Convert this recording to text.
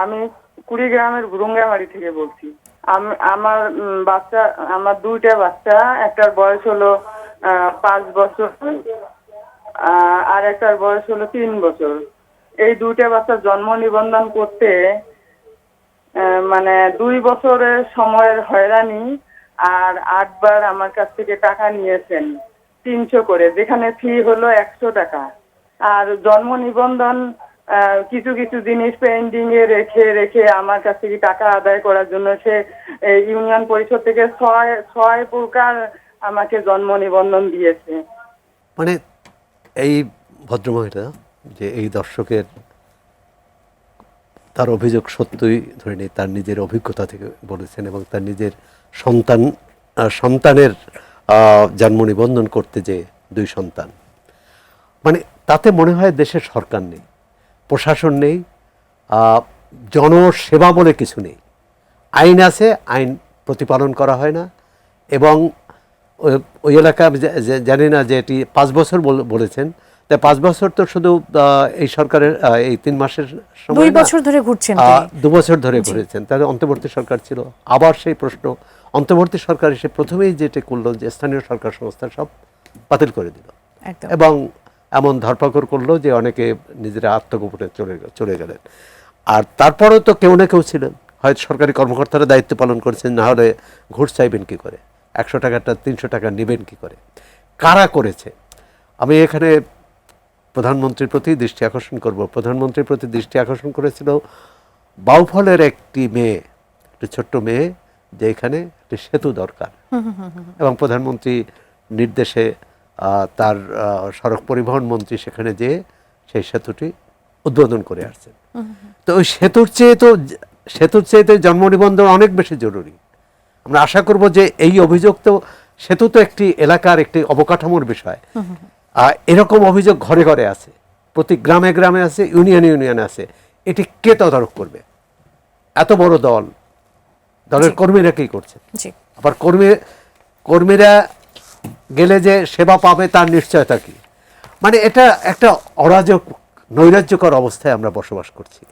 আমি কুড়িগ্রামের ভুরুঙ্গামারি থেকে বলছি। আমার বাচ্চা, আমার দুইটা বাচ্চা, একটার বয়স হলো 5 বছর, আর একটার বয়স হলো 3 বছর। এই দুইটা বাচ্চার জন্ম নিবন্ধন করতে মানে 2 বছরের সময়ের হয়রানি আর 8 বার আমার কাছ থেকে টাকা নিয়েছেন 300 করে, যেখানে ফি হলো 100 টাকা। আর জন্ম নিবন্ধন কিছু কিছু জিনিস পেন্ডিং এ রেখে রেখে আমার কাছ থেকে টাকা আদায় করার জন্য সে ইউনিয়ন পরিষদ থেকে ছয় প্রকার আমাকে জন্ম নিবন্ধন দিয়েছে। মানে এই ভদ্রমহিলা যে এই দর্শকের, তার অভিযোগ সত্যই ধরে নেই, তার নিজের অভিজ্ঞতা থেকে বলেছেন এবং তার নিজের সন্তানের জন্ম নিবন্ধন করতে যে 2 সন্তান, মানে তাতে মনে হয় দেশের সরকার নেই, প্রশাসন নেই, জনসেবা বলে কিছু নেই। আইন আছে, আইন প্রতিপালন করা হয় না। এবং ওই এলাকা জানি না যে এটি 5 বছর বলেছেন, তাই 5 বছর তো শুধু এই সরকারের এই 3 মাসের সময় 2 বছর ধরে ঘুরছেন, 2 বছর ধরে ঘুরেছেন। তাহলে অন্তর্বর্তী সরকার ছিল, আবার সেই প্রশ্ন, অন্তর্বর্তী সরকার এসে প্রথমেই যেটা করলো যে স্থানীয় সরকার সংস্থা সব বাতিল করে দিল এবং এমন ধরপাকড় করলো যে অনেকে নিজেরা আত্মগোপনে চলে গেলেন। আর তারপরেও তো কেউ না কেউ ছিলেন, হয়তো সরকারি কর্মকর্তারা দায়িত্ব পালন করেছেন, না হলে ঘুষ চাইবেন কি করে, 100 টাকাটা 300 টাকা নেবেন কি করে, কারা করেছে। আমি এখানে প্রধানমন্ত্রীর প্রতি দৃষ্টি আকর্ষণ করব। প্রধানমন্ত্রীর প্রতি দৃষ্টি আকর্ষণ করেছিল বাউফলের একটি মেয়ে, একটি ছোট্ট মেয়ে, যে এখানে একটি সেতু দরকার, এবং প্রধানমন্ত্রী নির্দেশে তার সড়ক পরিবহন মন্ত্রী সেখানে যেয়ে সেই সেতুটি উদ্বোধন করে আসছেন। তো ওই সেতুর চেয়ে তো জন্ম নিবন্ধন অনেক বেশি জরুরি। আমরা আশা করব যে এই অভিযোগ, তো সেতু তো একটি এলাকার একটি অবকাঠামোর বিষয়, এরকম অভিযোগ ঘরে ঘরে আছে, প্রতি গ্রামে গ্রামে আছে, ইউনিয়নে আছে। এটি কে তদারক করবে? এত বড় দলের কর্মীরা কি করছে? আবার কর্মীরা গেলে যে সেবা পাবে তার নিশ্চয়তা কি? মানে এটা একটা অরাজক, নৈরাজ্যকর অবস্থায় আমরা বসবাস করছি।